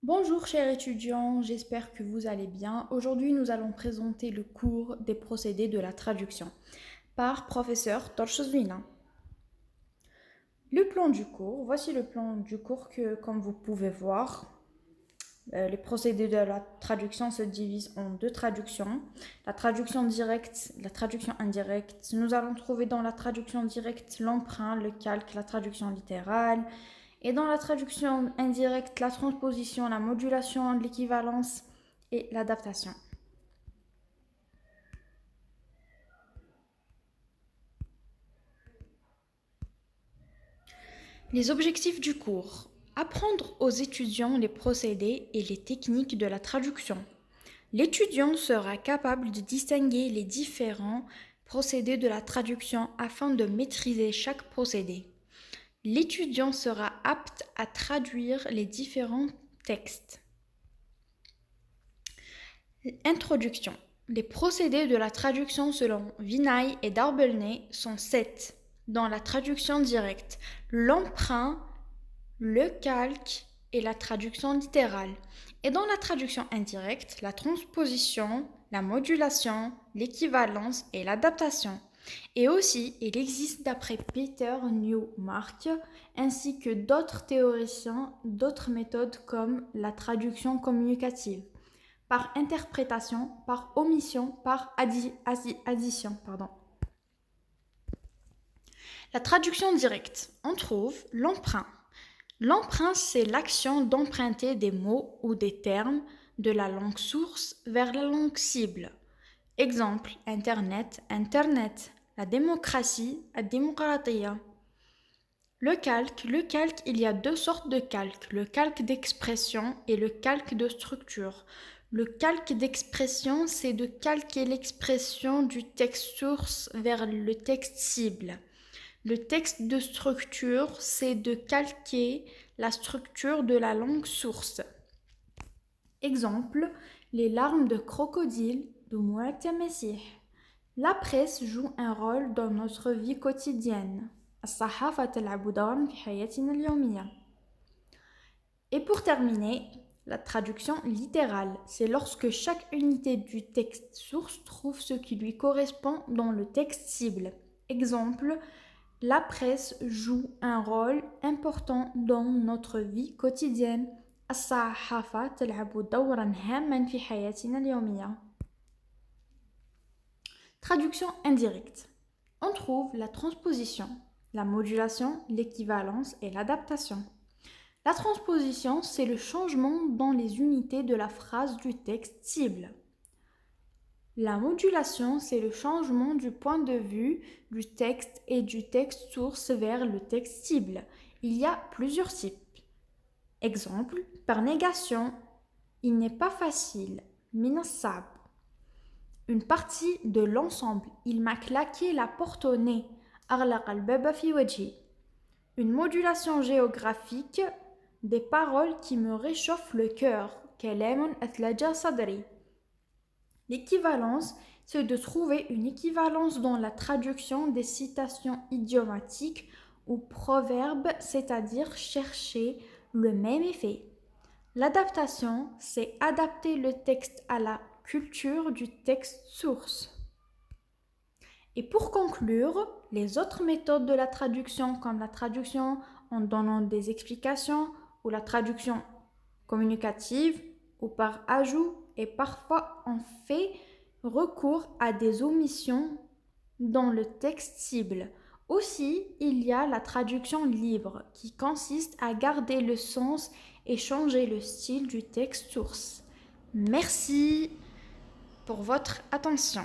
Bonjour chers étudiants, j'espère que vous allez bien. Aujourd'hui, nous allons présenter le cours des procédés de la traduction par professeur Torchozwina. Le plan du cours, voici le plan du cours que, comme vous pouvez voir, les procédés de la traduction se divisent en deux traductions. La traduction directe, la traduction indirecte. Nous allons trouver dans la traduction directe l'emprunt, le calque, la traduction littérale. Et dans la traduction indirecte, la transposition, la modulation, l'équivalence et l'adaptation. Les objectifs du cours. Apprendre aux étudiants les procédés et les techniques de la traduction. L'étudiant sera capable de distinguer les différents procédés de la traduction afin de maîtriser chaque procédé. L'étudiant sera apte à traduire les différents textes. Introduction. Les procédés de la traduction selon Vinay et Darbelnay sont 7. Dans la traduction directe, l'emprunt, le calque et la traduction littérale. Et dans la traduction indirecte, la transposition, la modulation, l'équivalence et l'adaptation. Et aussi, il existe d'après Peter Newmark, ainsi que d'autres théoriciens, d'autres méthodes comme la traduction communicative, par interprétation, par omission, par addition. La traduction directe, on trouve l'emprunt. L'emprunt, c'est l'action d'emprunter des mots ou des termes de la langue source vers la langue cible. Exemple, Internet, Internet, la démocratie, la démocratia. Le calque, il y a deux sortes de calque, le calque d'expression et le calque de structure. Le calque d'expression, c'est de calquer l'expression du texte source vers le texte cible. Le texte de structure, c'est de calquer la structure de la langue source. Exemple, les larmes de crocodile de Mouatia Messih. La presse joue un rôle dans notre vie quotidienne. Et pour terminer, la traduction littérale, c'est lorsque chaque unité du texte source trouve ce qui lui correspond dans le texte cible. Exemple, la presse joue un rôle important dans notre vie quotidienne. الصحافة تلعب دورا هاما في حياتنا اليومية. Traduction indirecte. On trouve la transposition, la modulation, l'équivalence et l'adaptation. La transposition, c'est le changement dans les unités de la phrase du texte cible. La modulation, c'est le changement du point de vue du texte et du texte source vers le texte cible. Il y a plusieurs types. Exemple, par négation, il n'est pas facile, minassab. Une partie de l'ensemble, il m'a claqué la porte au nez, une modulation géographique, des paroles qui me réchauffent le cœur, L'équivalence, c'est de trouver une équivalence dans la traduction des citations idiomatiques ou proverbes, c'est-à-dire chercher le même effet. L'adaptation, c'est adapter le texte à la culture du texte source. Et pour conclure, les autres méthodes de la traduction, comme la traduction en donnant des explications ou la traduction communicative ou par ajout, et parfois on fait recours à des omissions dans le texte cible. Aussi, il y a la traduction libre qui consiste à garder le sens et changer le style du texte source. Merci pour votre attention.